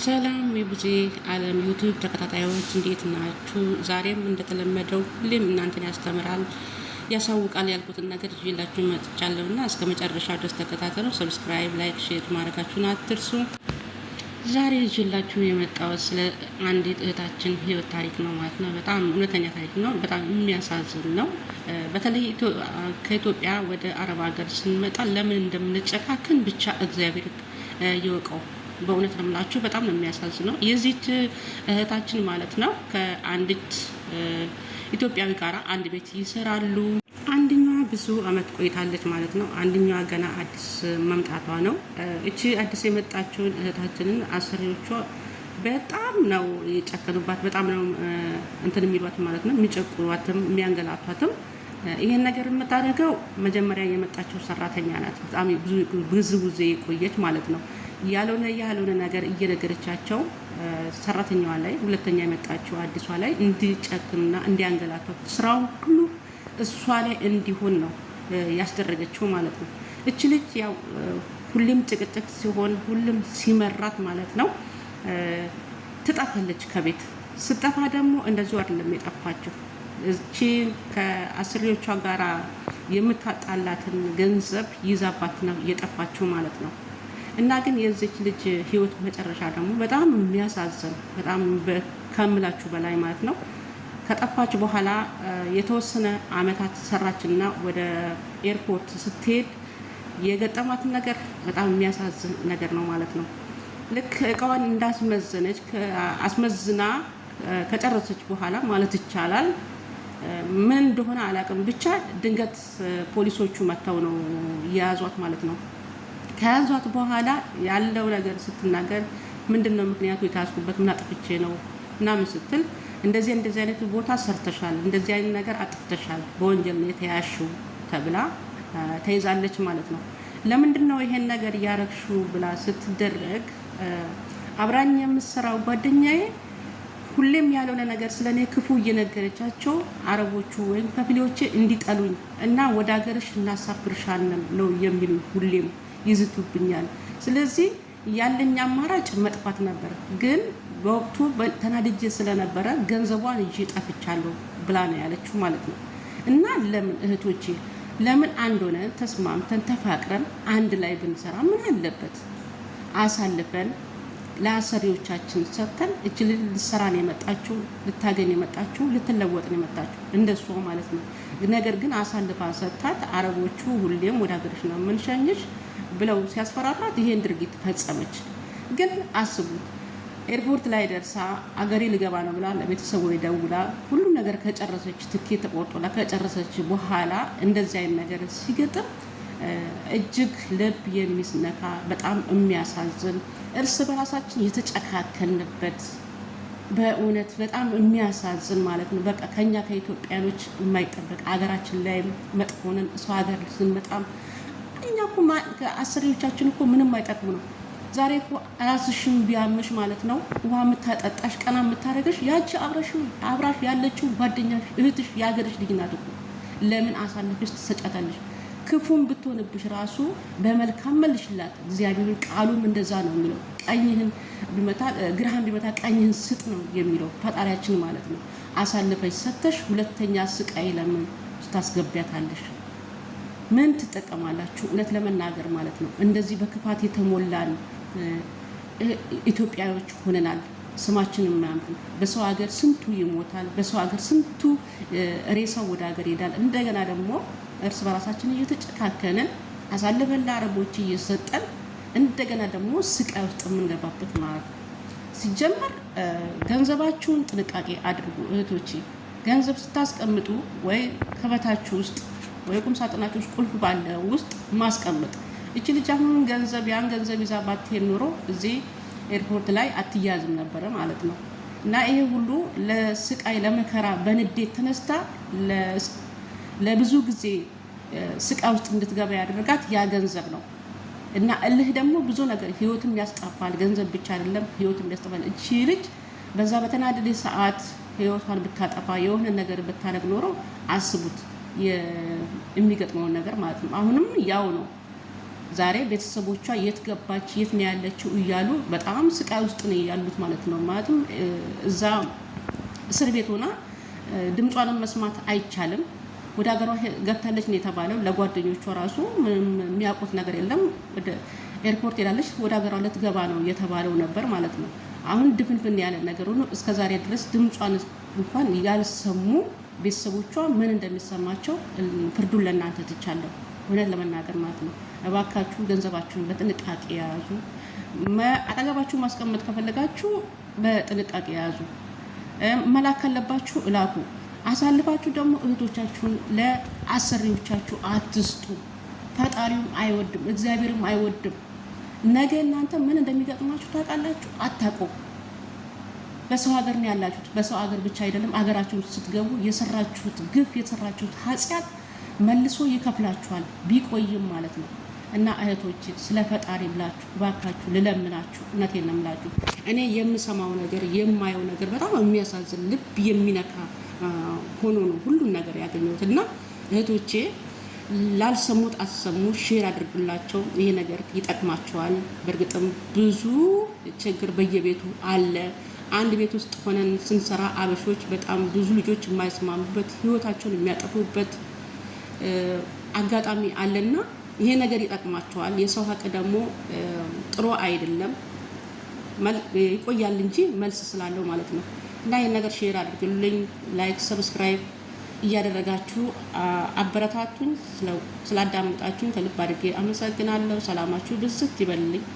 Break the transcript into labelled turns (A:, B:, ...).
A: ሰላም የቡዜ ዓለም ዩቲዩብ ተከታታዮች እንዴት ናችሁ? ዛሬም እንደተለመደው ሁሌም እናንተን ያስተምራል ያሳውቃል ያልኩትን ነገር ይዤላችሁ መጥቻለሁና እስከ መጨረሻው ድረስ ተከታተሉ። ሰብስክራይብ፣ ላይክ፣ ሼር ማድረጋችሁን አትርሱ። ዛሬ ይዤላችሁ የመጣው ስለ አንዲት እህታችን ህይወት ታሪክ ነው ማለት ነው። በጣም እውነተኛ ታሪክ ነው። በጣም የሚያሳዝን ነው። በተለይ ከኢትዮጵያ ወደ አረብ ሀገር ስንመጣ ለምን እንደምንጨካከን ብቻ እግዚአብሔር ይወቀው። በእውነት ነው የምላችሁ፣ በጣም ነው የሚያሳዝነው። የዚች እህታችን ማለት ነው ከአንዲት ኢትዮጵያዊ ጋር አንድ ቤት ይሰራሉ። አንደኛዋ ብዙ አመት ቆይታለች ማለት ነው። አንደኛዋ ገና አዲስ መምጣቷ ነው። እቺ አዲስ የመጣችውን እህታችንን አሰሪዎቿ በጣም ነው የጨከኑባት። በጣም ነው እንትን የሚሏት ማለት ነው፣ የሚጨቁሯትም የሚያንገላቷትም። ይሄን ነገር የምታደርገው መጀመሪያ የመጣችው ሰራተኛ ናት። በጣም ብዙ ጊዜ የቆየች ማለት ነው። ያልሆነ ነገር እየነገረቻቸው ሰራተኛዋ ላይ፣ ሁለተኛ የመጣችው አዲሷ ላይ እንዲጨክኑና እንዲያንገላቷት ስራውን ሁሉ እሷ ላይ እንዲሆን ነው ያስደረገችው ማለት ነው። እች ልጅ ያው ሁሌም ጭቅጭቅ ሲሆን ሁሉም ሲመራት ማለት ነው ትጠፋለች ከቤት። ስጠፋ ደግሞ እንደዚሁ አይደለም የጠፋችው። እቺ ከአሰሪዎቿ ጋራ የምታጣላትን ገንዘብ ይዛባት ነው የጠፋችው ማለት ነው። እና ግን የዚች ልጅ ህይወት መጨረሻ ደግሞ በጣም የሚያሳዝን፣ በጣም ከምላችሁ በላይ ማለት ነው። ከጠፋች በኋላ የተወሰነ አመታት ሰራችና ወደ ኤርፖርት ስትሄድ የገጠማትን ነገር በጣም የሚያሳዝን ነገር ነው ማለት ነው። ልክ እቃዋን እንዳስመዘነች አስመዝና ከጨረሰች በኋላ ማለት ይቻላል ምን እንደሆነ አላውቅም፣ ብቻ ድንገት ፖሊሶቹ መጥተው ነው የያዟት ማለት ነው። ከያዟት በኋላ ያለው ነገር ስትናገር ምንድነው ምክንያቱ የታስኩበት ምን አጥፍቼ ነው ምናምን ስትል እንደዚህ አይነት ቦታ ሰርተሻል፣ እንደዚህ አይነት ነገር አጥፍተሻል፣ በወንጀል ነው የተያዝሽው ተብላ ተይዛለች ማለት ነው። ለምንድነው ይሄን ነገር ያረግሽው ብላ ስትደረግ አብራኝ የምትሰራው ጓደኛዬ ሁሌም ያልሆነ ነገር ስለኔ ክፉ እየነገረቻቸው አረቦቹ ወይም ከፊሎቼ እንዲጠሉኝ እና ወደ ሀገርሽ እናሳፍርሻለን ነው የሚሉ ሁሌም ይዝቱብኛል። ስለዚህ ያለኝ አማራጭ መጥፋት ነበር፣ ግን በወቅቱ ተናድጄ ስለነበረ ገንዘቧን ይዤ ጠፍቻለሁ ብላ ነው ያለችው ማለት ነው። እና ለምን እህቶቼ ለምን አንድ ሆነን ተስማምተን ተፋቅረን አንድ ላይ ብንሰራ ምን አለበት? አሳልፈን ለአሰሪዎቻችን ሰጥተን እቺ ልትሰራ ነው የመጣችው፣ ልታገኝ የመጣችው፣ ልትለወጥ ነው የመጣችው እንደሷ ማለት ነው። ነገር ግን አሳልፋ ሰጥታት አረቦቹ ሁሌም ወደ ሀገርሽ ነው የምንሸኝሽ ብለው ሲያስፈራራት ይሄን ድርጊት ፈጸመች። ግን አስቡት፣ ኤርፖርት ላይ ደርሳ አገሬ ልገባ ነው ብላ ለቤተሰቡ ደውላ ሁሉ ነገር ከጨረሰች ትኬት ተቆርጦላ ከጨረሰች በኋላ እንደዚህ አይነት ነገር ሲገጥም እጅግ ልብ የሚስነካ በጣም የሚያሳዝን እርስ በራሳችን የተጨካከንበት በእውነት በጣም የሚያሳዝን ማለት ነው። በቃ ከኛ ከኢትዮጵያኖች የማይጠበቅ አገራችን ላይ መጥፎንን ሰው ሀገር ስንመጣም እኛ እኮ አሰሪዎቻችን እኮ ምንም አይጠቅሙ ነው። ዛሬ እኮ ራስሽን ቢያምሽ ማለት ነው ውሃ የምታጠጣሽ ቀና የምታደርግሽ ያቺ አብራሽ ያለችው ጓደኛሽ እህትሽ የሀገርሽ ልጅ ናት እኮ። ለምን አሳልፈሽ ትሰጫታለሽ? ክፉም ብትሆንብሽ ራሱ በመልካም መልሽላት። እግዚአብሔር ቃሉም እንደዛ ነው የሚለው። ቀኝህን ቢመታ ግራህን ቢመታ ቀኝህን ስጥ ነው የሚለው ፈጣሪያችን ማለት ነው። አሳልፈሽ ሰተሽ ሁለተኛ ስቃይ ለምን ታስገቢያታለሽ? ምን ትጠቀማላችሁ? እውነት ለመናገር ማለት ነው እንደዚህ በክፋት የተሞላን ኢትዮጵያዎች ሆነናል። ስማችን የማያምር በሰው ሀገር ስንቱ ይሞታል፣ በሰው ሀገር ስንቱ ሬሳው ወደ ሀገር ይሄዳል። እንደገና ደግሞ እርስ በራሳችን እየተጨካከንን አሳልፈን ለአረቦች እየሰጠን እንደገና ደግሞ ስቃይ ውስጥ የምንገባበት ማለት ነው። ሲጀመር ገንዘባችሁን ጥንቃቄ አድርጉ እህቶቼ። ገንዘብ ስታስቀምጡ ወይ ከበታችሁ ውስጥ ወይ ቁም ሳጥናችሁ ውስጥ ቁልፍ ባለ ውስጥ ማስቀመጥ። እቺ ልጅ አሁን ያን ገንዘብ ይዛ ባትሄድ ኖሮ እዚህ ኤርፖርት ላይ አትያዝም ነበረ ማለት ነው። እና ይሄ ሁሉ ለስቃይ ለመከራ በንዴት ተነስታ ለብዙ ጊዜ ስቃይ ውስጥ እንድትገባ ያደረጋት ያ ገንዘብ ነው። እና እልህ ደግሞ ብዙ ነገር ህይወትም ያስጠፋል። ገንዘብ ብቻ አይደለም ህይወትም ያስጠፋል። እቺ ልጅ በዛ በተናደደ ሰዓት ህይወቷን ብታጠፋ የሆነ ነገር ብታደርግ ኖሮ አስቡት የሚገጥመውን ነገር ማለት ነው። አሁንም ያው ነው ዛሬ ቤተሰቦቿ የት ገባች የት ነው ያለችው እያሉ በጣም ስቃይ ውስጥ ነው ያሉት ማለት ነው። ማለትም እዛ እስር ቤት ሆና ድምጿንም መስማት አይቻልም። ወደ ሀገሯ ገብታለች ነው የተባለው። ለጓደኞቿ ራሱ ምንም የሚያውቁት ነገር የለም። ወደ ኤርፖርት ሄዳለች፣ ወደ ሀገሯ ልትገባ ነው የተባለው ነበር ማለት ነው። አሁን ድፍንፍን ያለ ነገር ሆኖ እስከዛሬ ድረስ ድምጿን እንኳን ያልሰሙ ቤተሰቦቿ ምን እንደሚሰማቸው ፍርዱን ለእናንተ ትቻለሁ፣ እውነት ለመናገር ማለት ነው። እባካችሁ ገንዘባችሁን በጥንቃቄ ያዙ። አጠገባችሁ ማስቀመጥ ከፈለጋችሁ በጥንቃቄ ያዙ። መላክ ካለባችሁ እላኩ። አሳልፋችሁ ደግሞ እህቶቻችሁን ለአሰሪዎቻችሁ አትስጡ። ፈጣሪውም አይወድም፣ እግዚአብሔርም አይወድም። ነገ እናንተ ምን እንደሚገጥማችሁ ታውቃላችሁ? አታውቁም። በሰው ሀገር ነው ያላችሁት። በሰው ሀገር ብቻ አይደለም፣ አገራችሁን ስትገቡ የሰራችሁት ግፍ የሰራችሁት ኃጢአት መልሶ ይከፍላችኋል፣ ቢቆይም ማለት ነው። እና እህቶች ስለ ፈጣሪ ብላችሁ ባካችሁ ልለምናችሁ፣ እውነቴን ነው የምላችሁ። እኔ የምሰማው ነገር የማየው ነገር በጣም የሚያሳዝን ልብ የሚነካ ሆኖ ነው ሁሉን ነገር ያገኘሁት። እና እህቶቼ ላልሰሙት አሰሙ፣ ሼር አድርጉላቸው። ይሄ ነገር ይጠቅማቸዋል። በእርግጥም ብዙ ችግር በየቤቱ አለ። አንድ ቤት ውስጥ ሆነን ስንሰራ አበሾች በጣም ብዙ ልጆች የማይስማሙበት ህይወታቸውን የሚያጠፉበት አጋጣሚ አለና ይሄ ነገር ይጠቅማቸዋል። የሰው ሀቅ ደግሞ ጥሩ አይደለም፣ ይቆያል እንጂ መልስ ስላለው ማለት ነው። እና ይሄን ነገር ሼር አድርጉልኝ፣ ላይክ ሰብስክራይብ እያደረጋችሁ አበረታቱኝ። ስላዳመጣችሁኝ ከልብ አድርጌ አመሰግናለሁ። ሰላማችሁ ብዝት ይበልልኝ።